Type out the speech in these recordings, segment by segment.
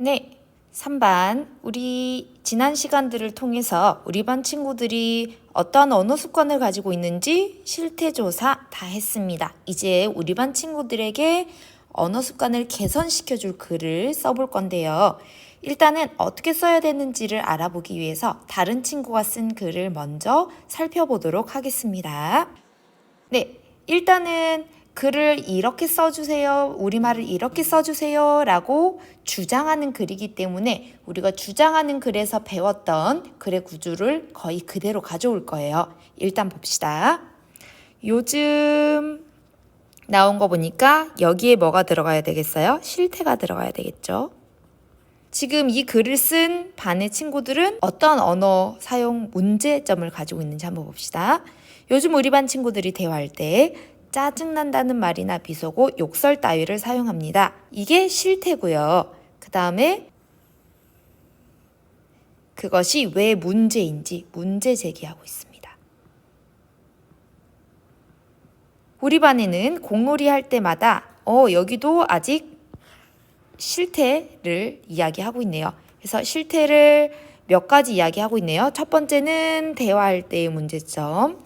네, 3반. 우리 지난 시간들을 통해서 우리 반 친구들이 어떠한 언어 습관을 가지고 있는지 실태조사 다 했습니다. 이제 우리 반 친구들에게 언어 습관을 개선시켜 줄 글을 써볼 건데요. 일단은 어떻게 써야 되는지를 알아보기 위해서 다른 친구가 쓴 글을 먼저 살펴보도록 하겠습니다. 네, 일단은 글을 이렇게 써주세요, 우리말을 이렇게 써주세요 라고 주장하는 글이기 때문에 우리가 주장하는 글에서 배웠던 글의 구조를 거의 그대로 가져올 거예요. 일단 봅시다. 요즘 나온 거 보니까 여기에 뭐가 들어가야 되겠어요? 실태가 들어가야 되겠죠. 지금 이 글을 쓴 반의 친구들은 어떤 언어 사용 문제점을 가지고 있는지 한번 봅시다. 요즘 우리 반 친구들이 대화할 때 짜증난다는 말이나 비속어, 욕설 따위를 사용합니다. 이게 실태고요. 그 다음에 그것이 왜 문제인지 문제 제기하고 있습니다. 우리 반에는 공놀이 할 때마다 여기도 아직 실태를 이야기하고 있네요. 그래서 실태를 몇 가지 이야기하고 있네요. 첫 번째는 대화할 때의 문제점.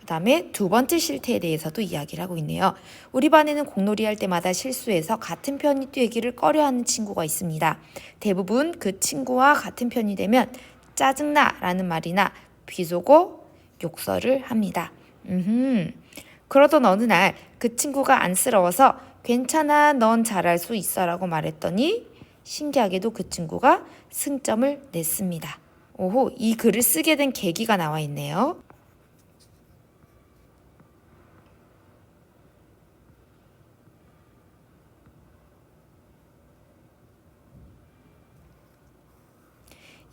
그 다음에 두 번째 실태에 대해서도 이야기를 하고 있네요. 우리 반에는 공놀이 할 때마다 실수해서 같은 편이 되기를 꺼려하는 친구가 있습니다. 대부분 그 친구와 같은 편이 되면 짜증나 라는 말이나 비속어, 욕설을 합니다. 그러던 어느 날 그 친구가 안쓰러워서 괜찮아, 넌 잘할 수 있어 라고 말했더니 신기하게도 그 친구가 승점을 냈습니다. 오호, 이 글을 쓰게 된 계기가 나와 있네요.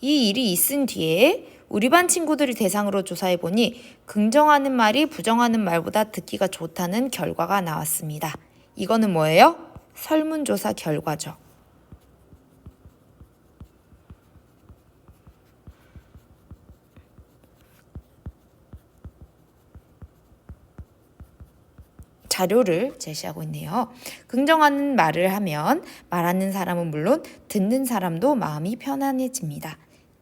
이 일이 있은 뒤에 우리 반 친구들을 대상으로 조사해보니 긍정하는 말이 부정하는 말보다 듣기가 좋다는 결과가 나왔습니다. 이거는 뭐예요? 설문조사 결과죠. 자료를 제시하고 있네요. 긍정하는 말을 하면 말하는 사람은 물론 듣는 사람도 마음이 편안해집니다.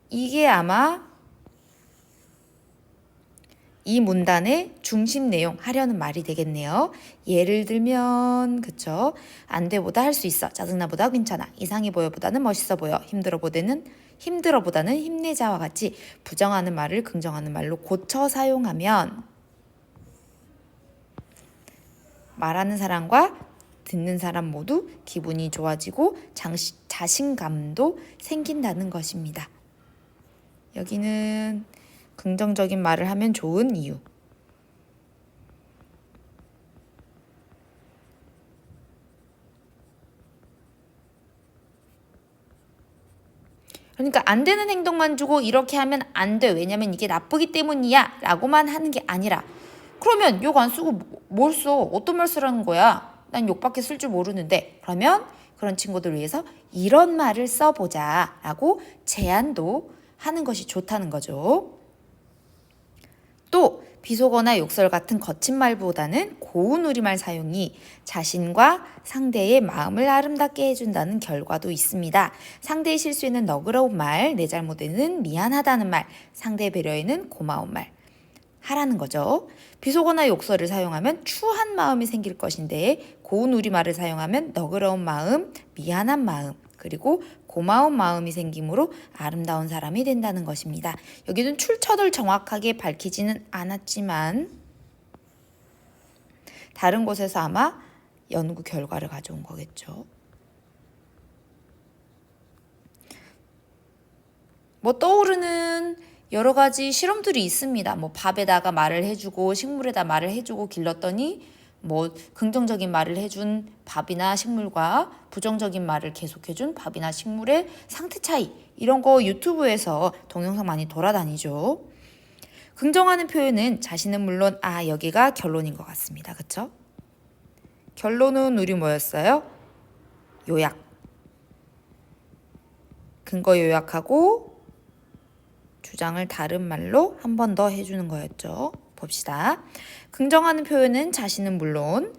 이게 아마 이 문단의 중심 내용 하려는 말이 되겠네요. 예를 들면 그쵸? 안 돼보다 할 수 있어. 짜증나보다 괜찮아. 이상해 보여보다는 멋있어 보여. 힘들어보다는 힘내자와 같이 부정하는 말을 긍정하는 말로 고쳐 사용하면 말하는 사람과 듣는 사람 모두 기분이 좋아지고 자신감도 생긴다는 것입니다. 여기는 긍정적인 말을 하면 좋은 이유. 그러니까 안 되는 행동만 주고 이렇게 하면 안 돼. 왜냐면 이게 나쁘기 때문이야. 라고만 하는 게 아니라 그러면 욕 안 쓰고 뭘 써? 어떤 말 쓰라는 거야? 난 욕밖에 쓸 줄 모르는데. 그러면 그런 친구들 위해서 이런 말을 써보자 라고 제안도 하는 것이 좋다는 거죠. 또 비속어나 욕설 같은 거친 말보다는 고운 우리말 사용이 자신과 상대의 마음을 아름답게 해준다는 결과도 있습니다. 상대의 실수에는 너그러운 말, 내 잘못에는 미안하다는 말, 상대 배려에는 고마운 말 하라는 거죠. 비속어나 욕설을 사용하면 추한 마음이 생길 것인데 고운 우리말을 사용하면 너그러운 마음, 미안한 마음, 그리고 고마운 마음이 생기므로 아름다운 사람이 된다는 것입니다. 여기는 출처를 정확하게 밝히지는 않았지만 다른 곳에서 아마 연구 결과를 가져온 거겠죠. 뭐 떠오르는 여러 가지 실험들이 있습니다. 뭐 밥에다가 말을 해주고 식물에다 말을 해주고 길렀더니 뭐 긍정적인 말을 해준 밥이나 식물과 부정적인 말을 계속해준 밥이나 식물의 상태 차이, 이런 거 유튜브에서 동영상 많이 돌아다니죠. 긍정하는 표현은 자신은 물론 여기가 결론인 것 같습니다. 그쵸? 결론은 우리 뭐였어요? 요약. 근거 요약하고 주장을 다른 말로 한 번 더 해주는 거였죠. 봅시다. 긍정하는 표현은 자신은 물론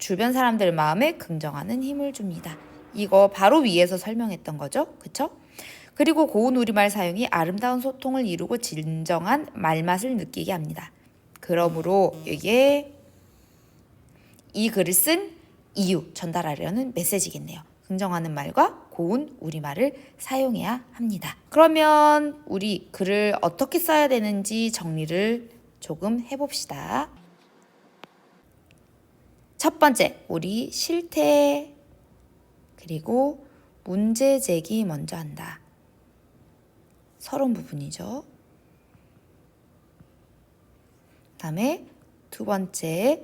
주변 사람들 마음에 긍정하는 힘을 줍니다. 이거 바로 위에서 설명했던 거죠. 그쵸? 그리고 고운 우리말 사용이 아름다운 소통을 이루고 진정한 말맛을 느끼게 합니다. 그러므로 이게 이 글을 쓴 이유, 전달하려는 메시지겠네요. 긍정하는 말과 고운 우리말을 사용해야 합니다. 그러면 우리 글을 어떻게 써야 되는지 정리를 조금 해봅시다. 첫 번째, 우리 실태 그리고 문제 제기 먼저 한다. 서론 부분이죠. 그다음에 두 번째,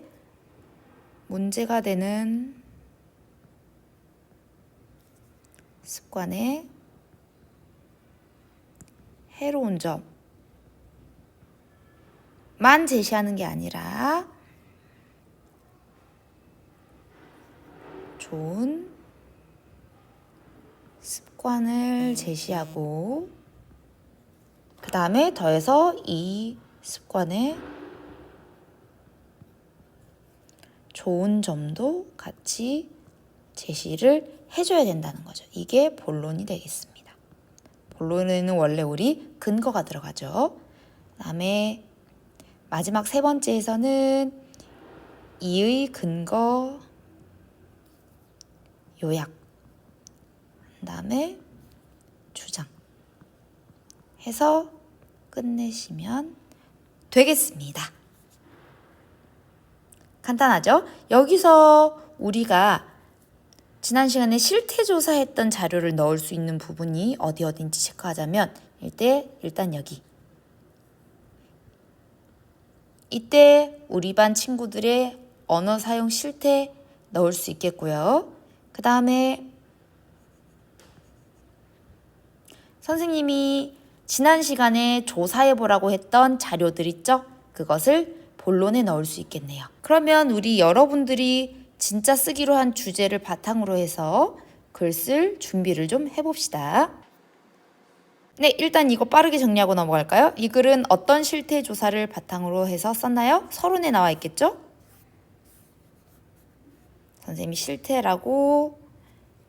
문제가 되는 습관의 해로운 점만 제시하는 게 아니라 좋은 습관을 제시하고 그 다음에 더해서 이 습관의 좋은 점도 같이 제시를 해줘야 된다는 거죠. 이게 본론이 되겠습니다. 본론에는 원래 우리 근거가 들어가죠. 그 다음에 마지막 세 번째에서는 이의 근거 요약, 그 다음에 주장 해서 끝내시면 되겠습니다. 간단하죠? 여기서 우리가 지난 시간에 실태조사했던 자료를 넣을 수 있는 부분이 어딘지 체크하자면 일단 여기. 이때 우리 반 친구들의 언어 사용 실태 넣을 수 있겠고요. 그 다음에 선생님이 지난 시간에 조사해보라고 했던 자료들 있죠? 그것을 본론에 넣을 수 있겠네요. 그러면 우리 여러분들이 진짜 쓰기로 한 주제를 바탕으로 해서 글 쓸 준비를 좀 해봅시다. 네, 일단 이거 빠르게 정리하고 넘어갈까요? 이 글은 어떤 실태 조사를 바탕으로 해서 썼나요? 서론에 나와 있겠죠? 선생님이 실태라고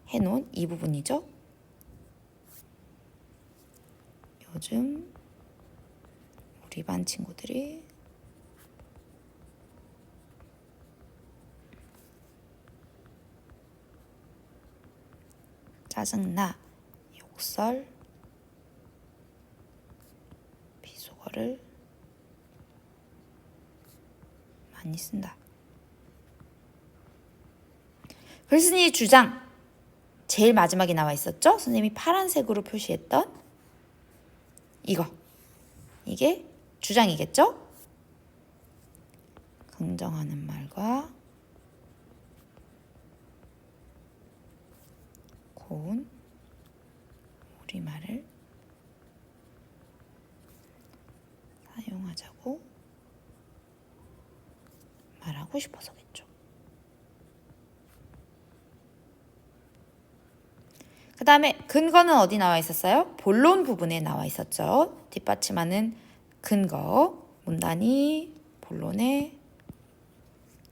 해놓은 이 부분이죠. 요즘 우리 반 친구들이 짜증나, 욕설, 비속어를 많이 쓴다. 글쓴이 주장 제일 마지막에 나와 있었죠? 선생님이 파란색으로 표시했던 이게 주장이겠죠? 긍정하는 말과 고운 우리말을 사용하자고 말하고 싶어서겠죠. 그 다음에 근거는 어디 나와 있었어요? 본론 부분에 나와 있었죠. 뒷받침하는 근거, 문단이 본론에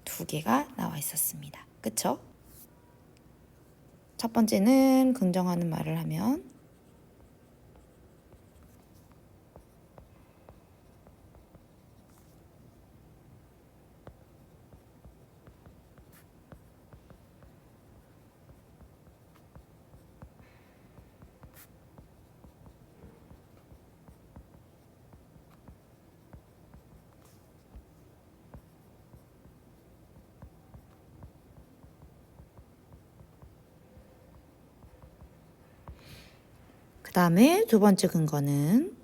2개가 나와 있었습니다. 그쵸? 첫 번째는 긍정하는 말을 하면 그 다음에 두 번째 근거는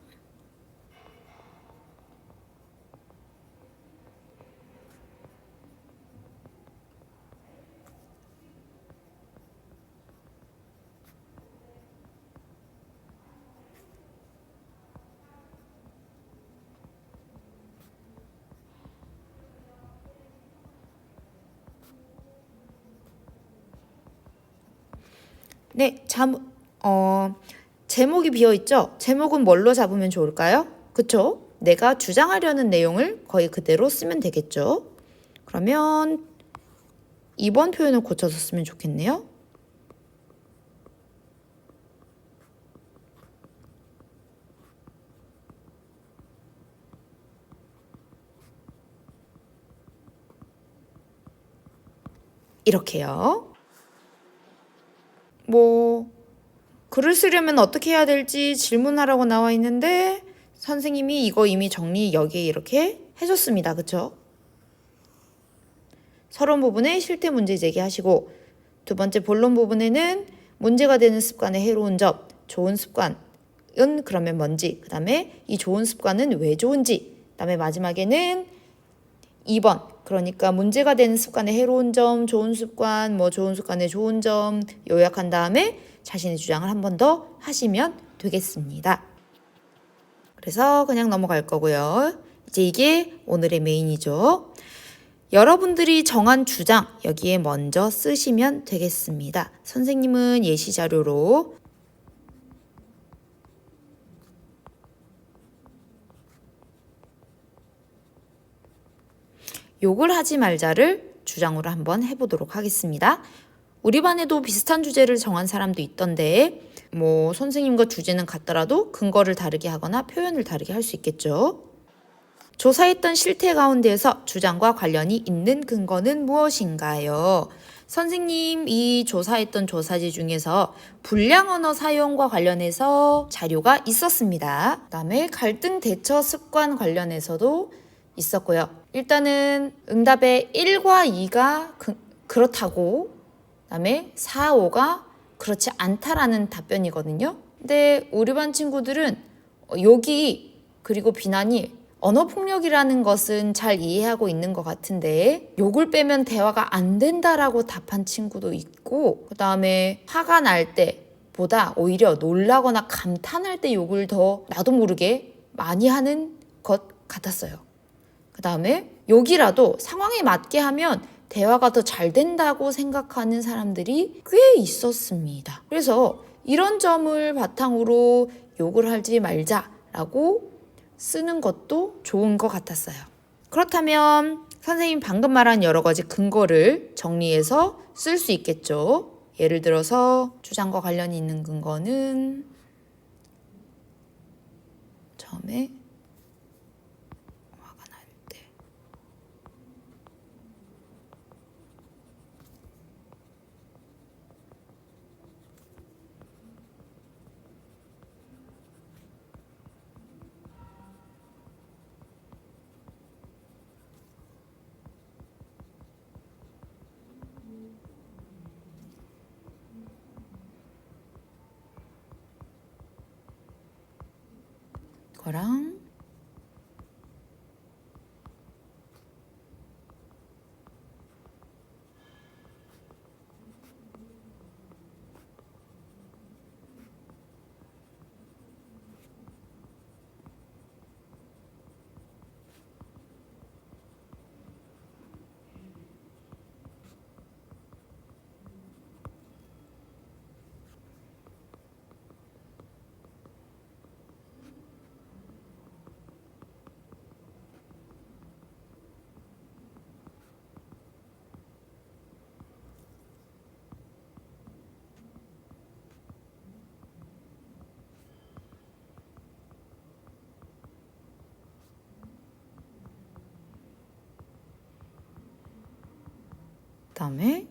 네, 제목이 비어있죠? 제목은 뭘로 잡으면 좋을까요? 그쵸? 내가 주장하려는 내용을 거의 그대로 쓰면 되겠죠? 그러면 2번 표현을 고쳐서 쓰면 좋겠네요. 이렇게요. 글을 쓰려면 어떻게 해야 될지 질문하라고 나와 있는데 선생님이 이거 이미 정리 여기에 이렇게 해줬습니다. 그쵸? 서론 부분에 실태 문제 제기하시고, 두 번째 본론 부분에는 문제가 되는 습관의 해로운 점, 좋은 습관은 그러면 뭔지, 그 다음에 이 좋은 습관은 왜 좋은지, 그 다음에 마지막에는 2번, 그러니까 문제가 되는 습관의 해로운 점, 좋은 습관, 좋은 습관의 좋은 점 요약한 다음에 자신의 주장을 한 번 더 하시면 되겠습니다. 그래서 그냥 넘어갈 거고요. 이제 이게 오늘의 메인이죠. 여러분들이 정한 주장 여기에 먼저 쓰시면 되겠습니다. 선생님은 예시 자료로 욕을 하지 말자를 주장으로 한번 해보도록 하겠습니다. 우리 반에도 비슷한 주제를 정한 사람도 있던데 선생님과 주제는 같더라도 근거를 다르게 하거나 표현을 다르게 할 수 있겠죠. 조사했던 실태 가운데에서 주장과 관련이 있는 근거는 무엇인가요? 선생님 이 조사했던 조사지 중에서 불량 언어 사용과 관련해서 자료가 있었습니다. 그다음에 갈등 대처 습관 관련해서도 있었고요. 일단은 응답의 1과 2가 그렇다고, 그다음에 4, 5가 그렇지 않다라는 답변이거든요. 근데 우리 반 친구들은 욕이 그리고 비난이 언어폭력이라는 것은 잘 이해하고 있는 것 같은데 욕을 빼면 대화가 안 된다라고 답한 친구도 있고, 그 다음에 화가 날 때보다 오히려 놀라거나 감탄할 때 욕을 더 나도 모르게 많이 하는 것 같았어요. 그 다음에 욕이라도 상황에 맞게 하면 대화가 더 잘 된다고 생각하는 사람들이 꽤 있었습니다. 그래서 이런 점을 바탕으로 욕을 하지 말자라고 쓰는 것도 좋은 것 같았어요. 그렇다면 선생님 방금 말한 여러 가지 근거를 정리해서 쓸 수 있겠죠. 예를 들어서 주장과 관련이 있는 근거는 처음에 화가 날 때, 거랑 그다음에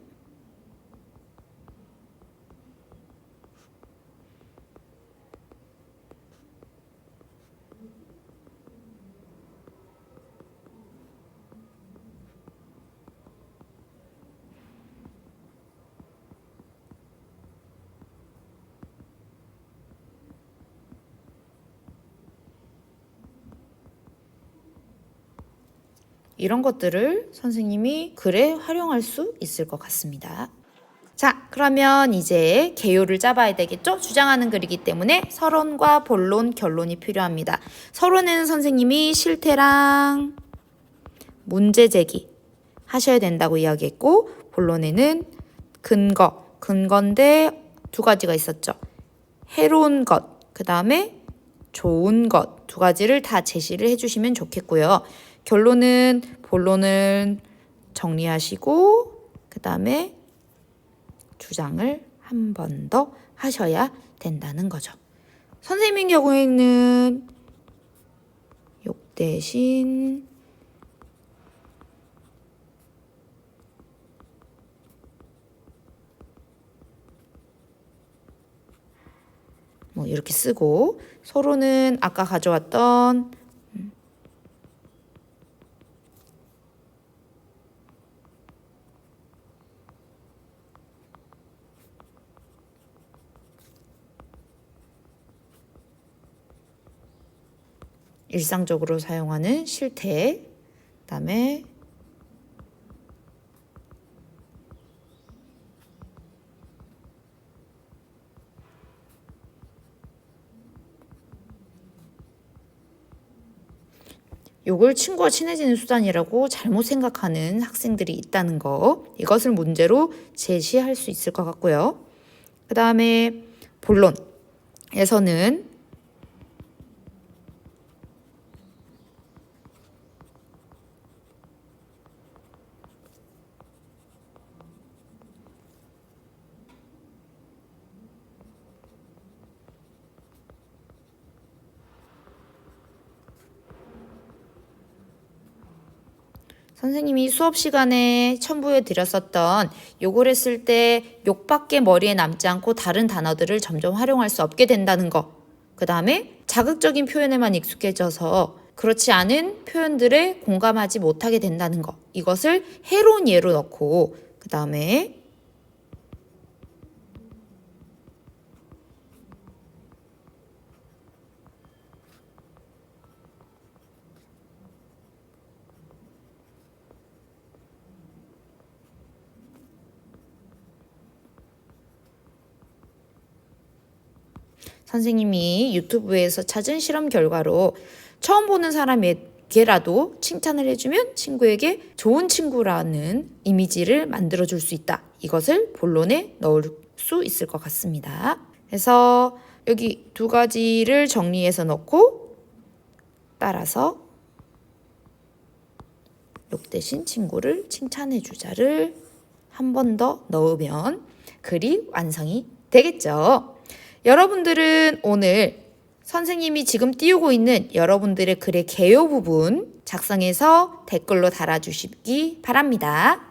이런 것들을 선생님이 글에 활용할 수 있을 것 같습니다. 자, 그러면 이제 개요를 짜봐야 되겠죠? 주장하는 글이기 때문에 서론과 본론, 결론이 필요합니다. 서론에는 선생님이 실태랑 문제 제기 하셔야 된다고 이야기했고, 본론에는 근거인데 두 가지가 있었죠. 해로운 것, 그 다음에 좋은 것 두 가지를 다 제시를 해주시면 좋겠고요. 결론은 본론을 정리하시고 그 다음에 주장을 한 번 더 하셔야 된다는 거죠. 선생님의 경우에는 욕 대신 뭐 이렇게 쓰고, 서로는 아까 가져왔던 일상적으로 사용하는 실태, 그다음에 요걸 친구와 친해지는 수단이라고 잘못 생각하는 학생들이 있다는 거, 이것을 문제로 제시할 수 있을 것 같고요. 그 다음에 본론에서는 선생님이 수업 시간에 첨부해 드렸었던 욕을 했을 때 욕밖에 머리에 남지 않고 다른 단어들을 점점 활용할 수 없게 된다는 거. 그 다음에 자극적인 표현에만 익숙해져서 그렇지 않은 표현들에 공감하지 못하게 된다는 거. 이것을 해로운 예로 넣고, 그 다음에 선생님이 유튜브에서 찾은 실험 결과로 처음 보는 사람에게라도 칭찬을 해주면 친구에게 좋은 친구라는 이미지를 만들어줄 수 있다. 이것을 본론에 넣을 수 있을 것 같습니다. 그래서 여기 두 가지를 정리해서 넣고, 따라서 욕 대신 친구를 칭찬해주자를 한 번 더 넣으면 글이 완성이 되겠죠. 여러분들은 오늘 선생님이 지금 띄우고 있는 여러분들의 글의 개요 부분 작성해서 댓글로 달아주시기 바랍니다.